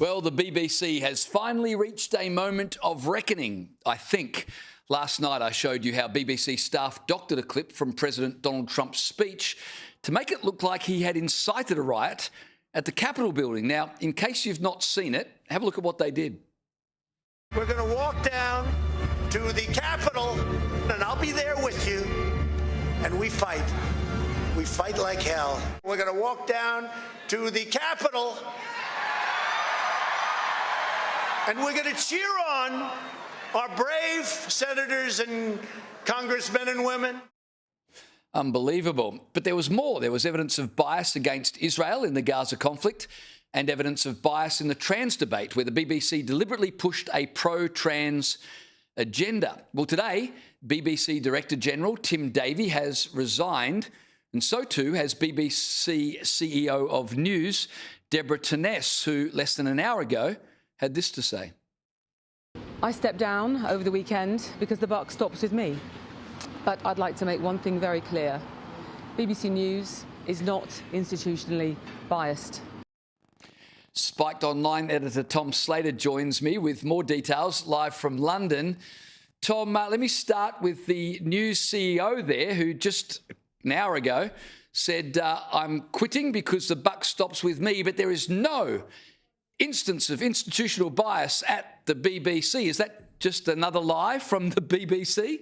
Well, the BBC has finally reached a moment of reckoning, I think. Last night I showed you how BBC staff doctored a clip from President Donald Trump's speech to make it look like he had incited a riot at the Capitol building. Now, in case you've not seen it, have a look at what they did. We're going to walk down to the Capitol, and I'll be there with you, and we fight. We fight like hell. We're going to walk down to the Capitol, and we're going to cheer on our brave senators and congressmen and women. Unbelievable. But there was more. There was evidence of bias against Israel in the Gaza conflict and evidence of bias in the trans debate, where the BBC deliberately pushed a pro-trans agenda. Well, today, BBC Director General Tim Davie has resigned, and so too has BBC CEO of News, Deborah Turness, who less than an hour ago had this to say. I stepped down over the weekend because the buck stops with me. But I'd like to make one thing very clear. BBC News is not institutionally biased. Spiked Online editor Tom Slater joins me with more details live from London. Tom, let me start with the News CEO there, who just an hour ago said, I'm quitting because the buck stops with me, but there is no instance of institutional bias at the BBC. Is that just another lie from the BBC?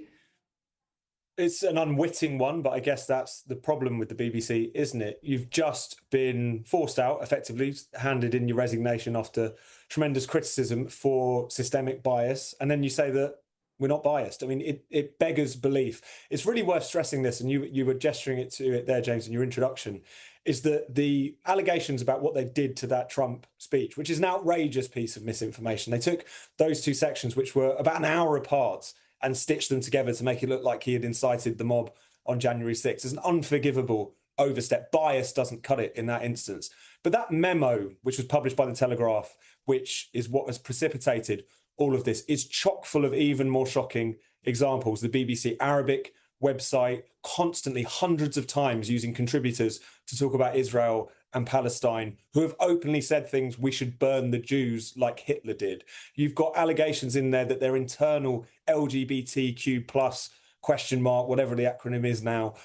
It's an unwitting one, but I guess that's the problem with the BBC, isn't it? You've just been forced out, effectively handed in your resignation after tremendous criticism for systemic bias, and then you say that we're not biased. I mean, it beggars belief. It's really worth stressing this, and you were gesturing it to it there, James, in your introduction, is that the allegations about what they did to that Trump speech, which is an outrageous piece of misinformation. They took those two sections, which were about an hour apart, and stitched them together to make it look like he had incited the mob on January 6th. It's an unforgivable overstep. Bias doesn't cut it in that instance. But that memo, which was published by The Telegraph, which is what has precipitated all of this, is chock full of even more shocking examples. The BBC Arabic website constantly, hundreds of times, using contributors to talk about Israel and Palestine, who have openly said things, we should burn the Jews like Hitler did. You've got allegations in there that their internal LGBTQ plus question mark, whatever the acronym is now,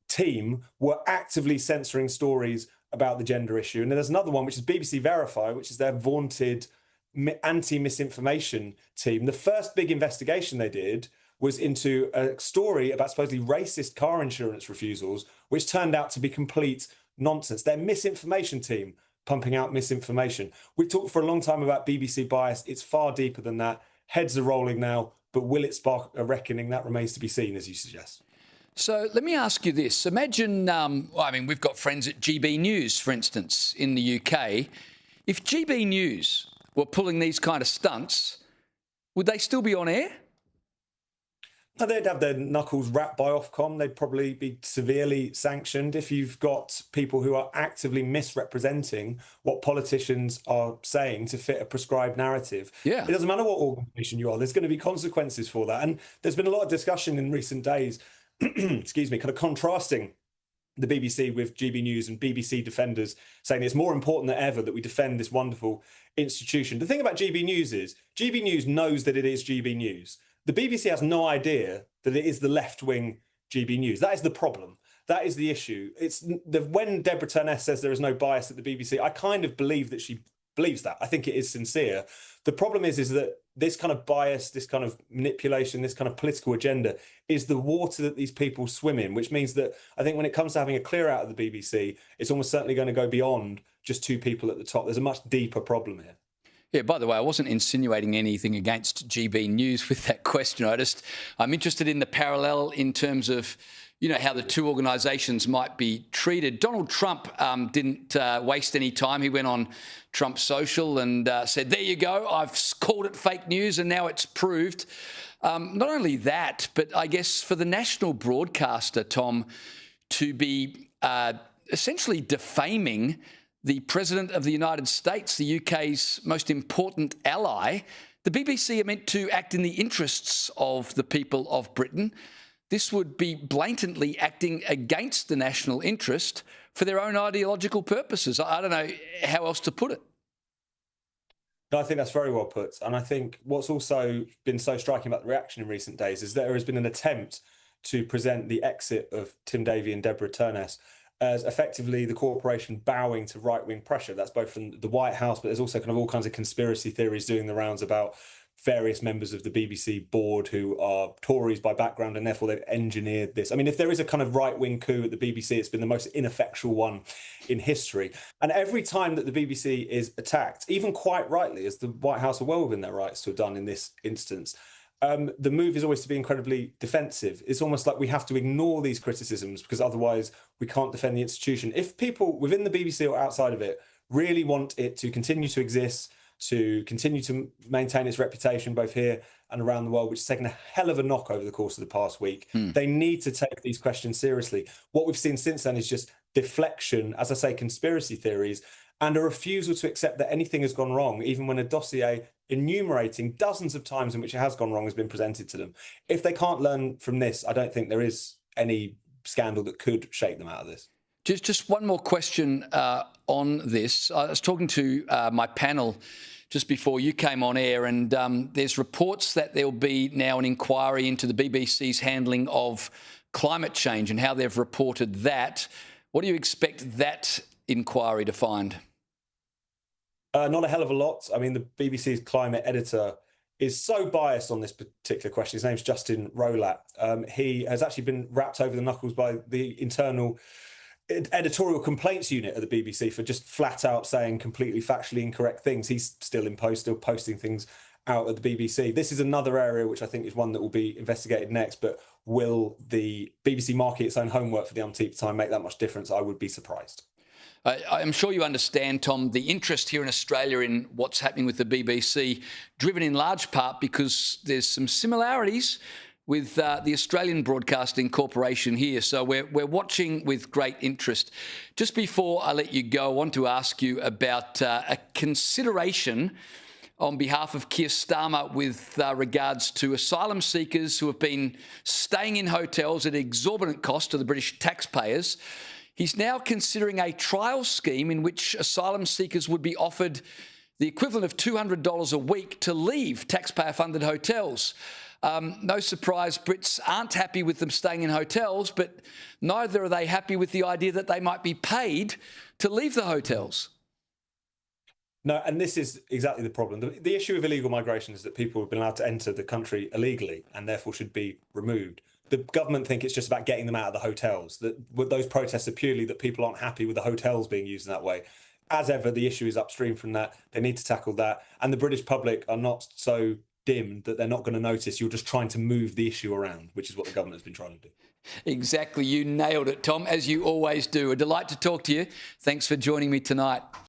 team were actively censoring stories about the gender issue. And then there's another one, which is BBC Verify, which is their vaunted anti-misinformation team. The first big investigation they did was into a story about supposedly racist car insurance refusals, which turned out to be complete nonsense. Their misinformation team pumping out misinformation. We've talked for a long time about BBC bias. It's far deeper than that. Heads are rolling now, but will it spark a reckoning? That remains to be seen, as you suggest. So let me ask you this. Imagine, we've got friends at GB News, for instance, in the UK. If GB News were pulling these kind of stunts, would they still be on air? They'd have their knuckles wrapped by Ofcom. They'd probably be severely sanctioned. If you've got people who are actively misrepresenting what politicians are saying to fit a prescribed narrative, yeah, it doesn't matter what organisation you are, there's going to be consequences for that. And there's been a lot of discussion in recent days, excuse me, kind of contrasting the BBC with GB News and BBC defenders, saying it's more important than ever that we defend this wonderful institution. The thing about GB News is GB News knows that it is GB News. The BBC has no idea that it is the left-wing GB News. That is the problem. That is the issue. When Deborah Turness says there is no bias at the BBC, I kind of believe that she believes that. I think it is sincere. The problem is that this kind of bias, this kind of manipulation, this kind of political agenda is the water that these people swim in, which means that I think when it comes to having a clear out of the BBC, it's almost certainly going to go beyond just two people at the top. There's a much deeper problem here. Yeah, by the way, I wasn't insinuating anything against GB News with that question. I'm interested in the parallel in terms of, how the two organisations might be treated. Donald Trump didn't waste any time. He went on Trump Social and said, there you go, I've called it fake news and now it's proved. Not only that, but I guess for the national broadcaster, Tom, to be essentially defaming the President of the United States, the UK's most important ally, the BBC are meant to act in the interests of the people of Britain. This would be blatantly acting against the national interest for their own ideological purposes. I don't know how else to put it. No, I think that's very well put. And I think what's also been so striking about the reaction in recent days is there has been an attempt to present the exit of Tim Davie and Deborah Turness as effectively the corporation bowing to right-wing pressure. That's both from the White House, but there's also kind of all kinds of conspiracy theories doing the rounds about various members of the BBC board who are Tories by background, and therefore they've engineered this. I mean, if there is a kind of right-wing coup at the BBC, it's been the most ineffectual one in history. And every time that the BBC is attacked, even quite rightly, as the White House are well within their rights to have done in this instance, the move is always to be incredibly defensive. It's almost like we have to ignore these criticisms because otherwise we can't defend the institution. If people within the BBC or outside of it really want it to continue to exist, to continue to maintain its reputation both here and around the world, which has taken a hell of a knock over the course of the past week, they need to take these questions seriously. What we've seen since then is just deflection, as I say, conspiracy theories, and a refusal to accept that anything has gone wrong, even when a dossier enumerating dozens of times in which it has gone wrong has been presented to them. If they can't learn from this, I don't think there is any scandal that could shake them out of this. Just one more question on this. I was talking to my panel just before you came on air, and there's reports that there'll be now an inquiry into the BBC's handling of climate change and how they've reported that. What do you expect that inquiry to find? Not a hell of a lot. I mean, the BBC's climate editor is so biased on this particular question. His name's Justin Rowlatt. He has actually been wrapped over the knuckles by the internal editorial complaints unit at the BBC for just flat out saying completely factually incorrect things. He's still in post, still posting things out at the BBC. This is another area which I think is one that will be investigated next, but will the BBC market its own homework for the umpteenth time make that much difference? I would be surprised. I'm sure you understand, Tom, the interest here in Australia in what's happening with the BBC, driven in large part because there's some similarities with the Australian Broadcasting Corporation here. So we're watching with great interest. Just before I let you go, I want to ask you about a consideration on behalf of Keir Starmer with regards to asylum seekers who have been staying in hotels at exorbitant cost to the British taxpayers. He's now considering a trial scheme in which asylum seekers would be offered the equivalent of $200 a week to leave taxpayer-funded hotels. No surprise, Brits aren't happy with them staying in hotels, but neither are they happy with the idea that they might be paid to leave the hotels. No, and this is exactly the problem. The issue of illegal migration is that people have been allowed to enter the country illegally and therefore should be removed. The government think it's just about getting them out of the hotels. That those protests are purely that people aren't happy with the hotels being used in that way. As ever, the issue is upstream from that. They need to tackle that. And the British public are not so dim that they're not going to notice you're just trying to move the issue around, which is what the government has been trying to do. Exactly. You nailed it, Tom, as you always do. A delight to talk to you. Thanks for joining me tonight.